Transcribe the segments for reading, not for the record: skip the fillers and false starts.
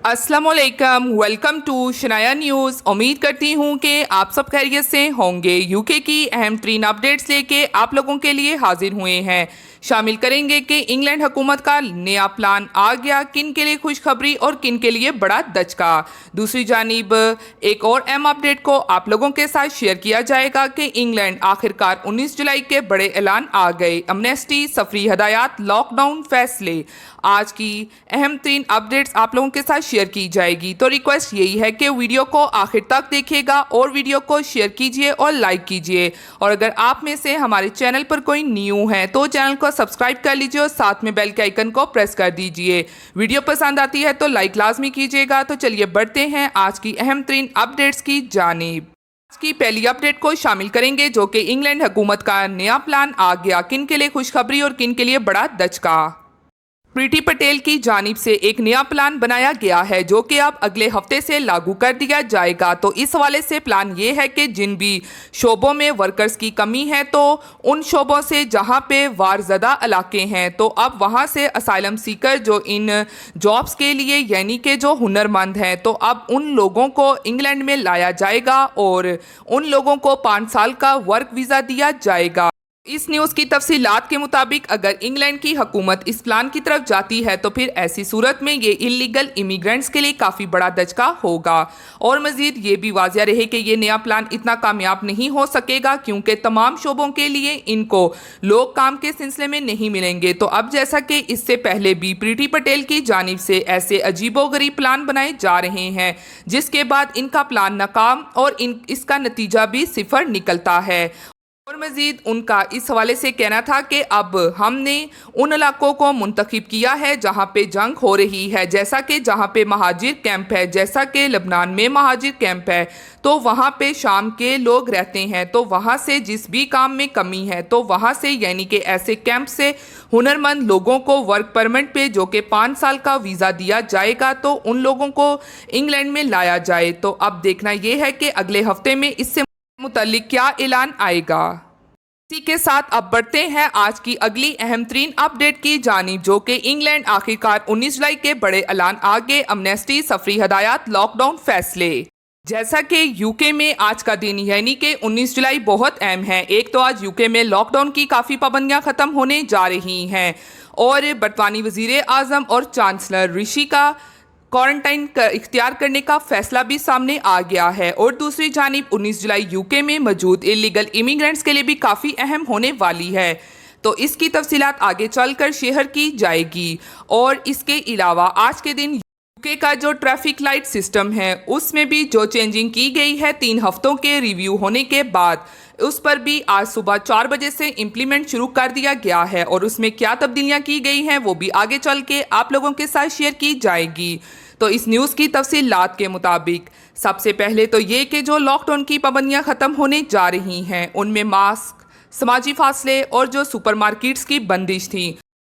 अस्सलाम वालेकुम, welcome to Shanaya news. उम्मीद करती हूँ कि आप सब खैरियत से होंगे। यूके की अहम तरीन अपडेट्स लेके आप लोगों के लिए हाजिर हुए हैं। शामिल करेंगे कि इंग्लैंड हुकूमत का नया प्लान आ गया, किन के लिए खुशखबरी और किन के लिए बड़ा दचका। दूसरी जानिब एक और अहम अपडेट को आप लोगों के साथ शेयर किया जाएगा कि इंग्लैंड आखिरकार 19 जुलाई के बड़े ऐलान आ गए। अमनेस्टी, सफरी हदायत, लॉकडाउन फैसले, आज की अहम तरीन अपडेट्स आप लोगों के साथ शेयर की जाएगी। तो रिक्वेस्ट यही है कि वीडियो को आखिर तक देखिएगा और वीडियो को शेयर कीजिए और लाइक कीजिए। और अगर आप में से हमारे चैनल पर कोई न्यू है तो चैनल को सब्सक्राइब कर लीजिए और साथ में बेल के आइकन को प्रेस कर दीजिए। वीडियो पसंद आती है तो लाइक लाजमी कीजिएगा। तो चलिए बढ़ते हैं आज की अहम तरीन अपडेट्स की जानिब। आज की पहली अपडेट को शामिल करेंगे जो कि इंग्लैंड हुकूमत का नया प्लान आ गया, किन के लिए खुशखबरी और किन के लिए बड़ा दचका। प्रीति पटेल की जानिब से एक नया प्लान बनाया गया है जो कि अब अगले हफ्ते से लागू कर दिया जाएगा। तो इस हवाले से प्लान ये है कि जिन भी शोबों में वर्कर्स की कमी है तो उन शोबों से जहां पे वारज़दा इलाके हैं तो अब वहां से असाइलम सीकर जो इन जॉब्स के लिए यानी कि जो हुनरमंद हैं तो अब उन लोगों को इंग्लैंड में लाया जाएगा और उन लोगों को 5 साल का वर्क वीज़ा दिया जाएगा। इस न्यूज़ की तफसीलात के मुताबिक अगर इंग्लैंड की हुकूमत इस प्लान की तरफ जाती है तो फिर ऐसी सूरत में ये इलीगल इमिग्रेंट्स के लिए काफ़ी बड़ा दचका होगा। और मज़ीद ये भी वाज़िया रहे कि ये नया प्लान इतना कामयाब नहीं हो सकेगा क्योंकि तमाम शोबों के लिए इनको लोग काम के सिलसिले में नहीं मिलेंगे। तो अब जैसा कि इससे पहले भी प्रीति पटेल की जानिब से ऐसे अजीबोगरीब प्लान बनाए जा रहे हैं जिसके बाद इनका प्लान नाकाम और इसका नतीजा भी सिफर निकलता है। और मज़ीद उनका इस हवाले से कहना था कि अब हमने उन इलाकों को मुंतखब किया है जहाँ पे जंग हो रही है, जैसा कि जहाँ पे महाजिर कैंप है, जैसा कि लबनान में महाजिर कैंप है तो वहाँ पे शाम के लोग रहते हैं तो वहाँ से जिस भी काम में कमी है तो वहाँ से यानी कि ऐसे कैंप से हुनरमंद लोगों को वर्क परमिट पे जो कि 5 साल का वीज़ा दिया जाएगा तो उन लोगों को इंग्लैंड में लाया जाए। तो अब देखना यह है कि अगले हफ्ते में इससे मुतालिक क्या ऐलान आएगा। इसी के साथ अब बढ़ते हैं आज की अगली अहम तरीन अपडेट की जानिब जो कि इंग्लैंड आखिरकार 19 जुलाई के बड़े ऐलान आगे, अमनेस्टी, सफरी हदायत, लॉकडाउन फैसले। जैसा कि यूके में आज का दिन यानी कि 19 जुलाई बहुत अहम है। एक तो आज यूके में लॉकडाउन की काफ़ी पाबंदियां ख़त्म होने जा रही हैं और बरतानी वज़ीर आज़म और चांसलर ऋषि का क्वारंटाइन इख्तियार करने का फैसला भी सामने आ गया है। और दूसरी जानिब 19 जुलाई यूके में मौजूद इलीगल इमिग्रेंट्स के लिए भी काफ़ी अहम होने वाली है। तो इसकी तफसीलात आगे चलकर शेयर की जाएगी। और इसके अलावा आज के दिन यूके का जो ट्रैफिक लाइट सिस्टम है उसमें भी जो चेंजिंग की गई है 3 हफ्तों के रिव्यू होने के बाद, उस पर भी आज सुबह 4 बजे से इम्प्लीमेंट शुरू कर दिया गया है। और उसमें क्या तब्दीलियां की गई हैं वो भी आगे चल के आप लोगों के साथ शेयर की जाएगी। तो इस न्यूज़ की तफसीलात के मुताबिक सबसे पहले तो ये कि जो लॉकडाउन की पाबंदियां ख़त्म होने जा रही हैं उनमें मास्क, समाजी फासले और जो सुपरमार्केट्स की बंदिश थी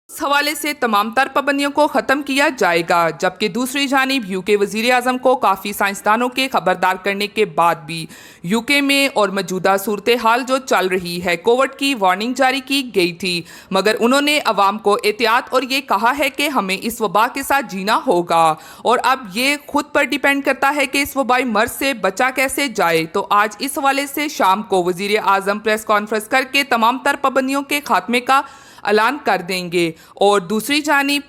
इस हवाले से तमाम तर पाबंदियों को ख़त्म किया जाएगा। जबकि दूसरी जानिब यूके वज़ीर आज़म को काफ़ी साइंसदानों के खबरदार करने के बाद भी यूके में और मौजूदा सूरत हाल जो चल रही है कोविड की वार्निंग जारी की गई थी, मगर उन्होंने अवाम को एहतियात और ये कहा है कि हमें इस वबा के साथ जीना होगा और अब ये खुद पर डिपेंड करता है कि इस वबाई मर्ज से बचा कैसे जाए। तो आज इस हवाले से शाम को वज़ीर आज़म प्रेस कॉन्फ्रेंस करके तमाम तर पाबंदियों के खात्मे का ऐलान कर देंगे। और दूसरी जानिब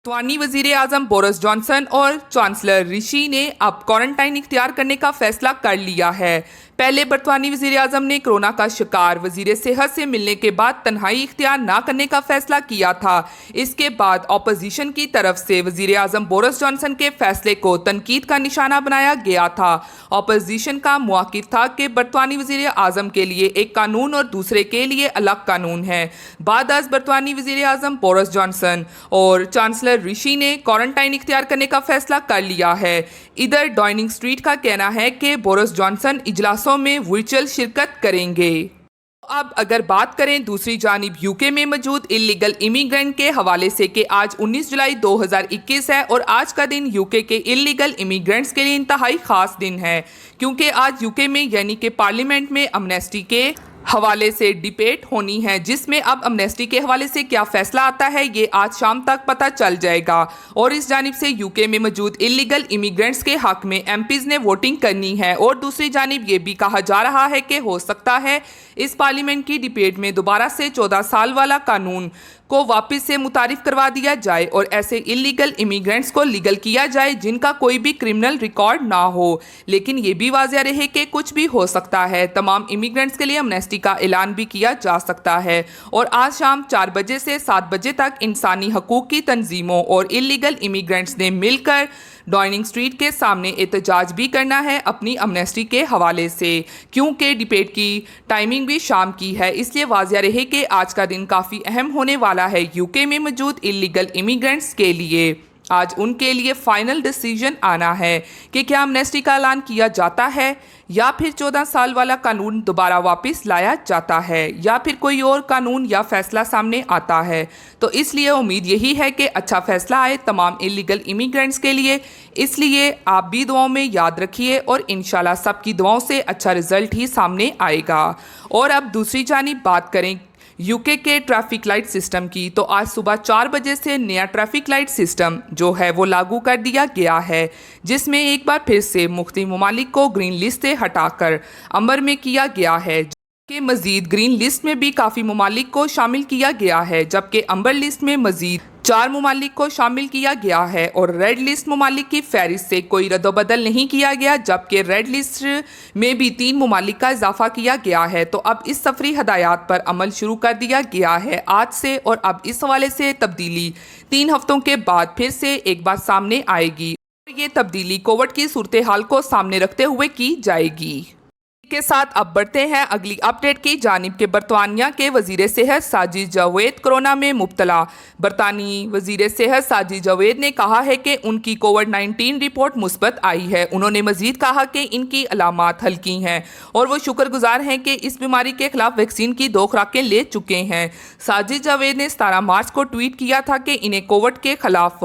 बरतानी वज़ीर आज़म बोरिस जॉनसन और चांसलर ऋषि ने अब क्वारंटाइन इख्तियार करने का फैसला कर लिया है। पहले बरतानी वज़ीर आज़म ने कोरोना का शिकार वज़ीर सेहत से मिलने के बाद तन्हाई इख्तियार ना करने का फैसला किया था। इसके बाद अपोजिशन की तरफ से वज़ीर आज़म बोरिस जॉनसन के फैसले को तनकीद का निशाना बनाया गया था। अपोजिशन का मौक़िफ़ था कि बरतानी वज़ीर आज़म के लिए एक कानून और दूसरे के लिए अलग कानून है। बाद अज़ बरतानी वज़ीर आज़म बोरिस जॉनसन और चांसलर ऋषि ने क्वारंटाइन इख्तियार करने का फैसला कर लिया है। इधर डाउनिंग स्ट्रीट का कहना है कि बोरिस जॉनसन इजलासों में वर्चुअल शिरकत करेंगे। अब अगर बात करें दूसरी जानिब यूके में मौजूद इलीगल इमिग्रेंट के हवाले से कि आज 19 जुलाई 2021 है और आज का दिन यूके के इलीगल इमिग्रेंट्स के लिए इंतहाई ख़ास दिन है क्योंकि आज यूके में यानी कि पार्लियामेंट में अमनेस्टी के حوالے سے ڈبیٹ ہونی ہے، جس میں اب امنیسٹی کے حوالے سے کیا فیصلہ آتا ہے یہ آج شام تک پتہ چل جائے گا۔ اور اس جانب سے یو کے میں موجود انلیگل امیگرینٹس کے حق میں ایم پیز نے ووٹنگ کرنی ہے، اور دوسری جانب یہ بھی کہا جا رہا ہے کہ ہو سکتا ہے اس پارلیمنٹ کی ڈبیٹ میں دوبارہ سے 14 سال والا قانون کو واپس سے متعارف کروا دیا جائے اور ایسے انلیگل امیگرینٹس کو لیگل کیا جائے جن کا کوئی بھی کرمنل ریکارڈ نہ ہو۔ لیکن یہ بھی واضح رہے کہ کچھ بھی ہو سکتا ہے، تمام امیگرینٹس کے لیے امنیسٹی کا اعلان بھی کیا جا سکتا ہے۔ اور آج شام 4 بجے سے 7 بجے تک انسانی حقوق کی تنظیموں اور انلیگل امیگرینٹس نے مل کر ڈاؤننگ اسٹریٹ کے سامنے احتجاج بھی کرنا ہے اپنی امنیسٹی کے حوالے سے۔ کیونکہ ڈبیٹ کی ٹائمنگ بھی شام کی ہے، اس لیے واضح رہے کہ آج کا دن کافی اہم ہونے والا ہے یو کے میں موجود انلیگل امیگرینٹس کے لیے۔ آج ان کے لیے فائنل ڈیسیژن آنا ہے کہ کیا امنیسٹی کا اعلان کیا جاتا ہے یا پھر 14 سال والا قانون دوبارہ واپس لایا جاتا ہے یا پھر کوئی اور قانون یا فیصلہ سامنے آتا ہے۔ تو اس لیے امید یہی ہے کہ اچھا فیصلہ آئے تمام انلیگل امیگرینٹس کے لیے، اس لیے آپ بھی دعاؤں میں یاد رکھیے اور انشاءاللہ سب کی دعاؤں سے اچھا رزلٹ ہی سامنے آئے گا۔ اور اب دوسری جانب بات کریں یو کے ٹریفک لائٹ سسٹم کی، تو آج صبح 4 بجے سے نیا ٹریفک لائٹ سسٹم جو ہے وہ لاگو کر دیا گیا ہے، جس میں ایک بار پھر سے مختلف ممالک کو گرین لسٹ سے ہٹا کر امبر میں کیا گیا ہے، جبکہ مزید گرین لسٹ میں بھی کافی ممالک کو شامل کیا گیا ہے، جبکہ امبر لسٹ میں مزید 4 ممالک کو شامل کیا گیا ہے اور ریڈ لسٹ ممالک کی فہرست سے کوئی رد و بدل نہیں کیا گیا، جبکہ ریڈ لسٹ میں بھی 3 ممالک کا اضافہ کیا گیا ہے۔ تو اب اس سفری ہدایات پر عمل شروع کر دیا گیا ہے آج سے، اور اب اس حوالے سے تبدیلی 3 ہفتوں کے بعد پھر سے ایک بار سامنے آئے گی، اور یہ تبدیلی کووڈ کی صورتحال کو سامنے رکھتے ہوئے کی جائے گی۔ کے ساتھ اب بڑھتے ہیں اگلی اپڈیٹ کی جانب کہ برطانیہ کے وزیر صحت ساجد جاوید کورونا میں مبتلا۔ برطانوی وزیر صحت ساجد جاوید نے کہا ہے کہ ان کی کووڈ-19 رپورٹ مثبت آئی ہے۔ انہوں نے مزید کہا کہ ان کی علامات ہلکی ہیں اور وہ شکر گزار ہیں کہ اس بیماری کے خلاف ویکسین کی 2 خوراکیں لے چکے ہیں۔ ساجد جاوید نے 17 مارچ کو ٹویٹ کیا تھا کہ انہیں کووڈ کے خلاف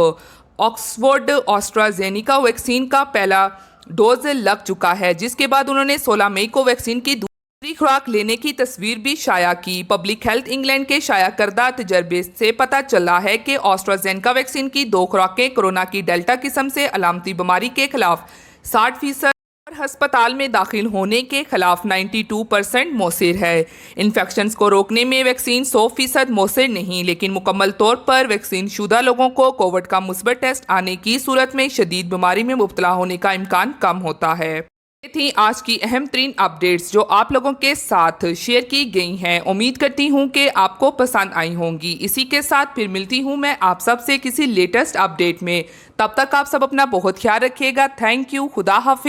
آکسفورڈ آسٹرازینیکا ویکسین کا پہلا ڈوز لگ چکا ہے، جس کے بعد انہوں نے 16 مئی کو ویکسین کی دوسری خوراک لینے کی تصویر بھی شائع کی۔ پبلک ہیلتھ انگلینڈ کے شائع کردہ تجربے سے پتہ چلا ہے کہ آسٹرازینیکا ویکسین کی 2 خوراکیں کورونا کی ڈیلٹا قسم سے علامتی بیماری کے خلاف 60% اور ہسپتال میں داخل ہونے کے خلاف 92% مؤثر ہے۔ انفیکشنز کو روکنے میں ویکسین 100% مؤثر نہیں، لیکن مکمل طور پر ویکسین شدہ لوگوں کو کووڈ کا مثبت ٹیسٹ آنے کی صورت میں شدید بیماری میں مبتلا ہونے کا امکان کم ہوتا ہے۔ یہ تھیں آج کی اہم ترین اپڈیٹس جو آپ لوگوں کے ساتھ شیئر کی گئی ہیں۔ امید کرتی ہوں کہ آپ کو پسند آئی ہوں گی۔ اسی کے ساتھ پھر ملتی ہوں میں آپ سب سے کسی لیٹسٹ اپڈیٹ میں۔ تب تک آپ سب اپنا بہت خیال رکھیے گا۔ تھینک یو، خدا حافظ۔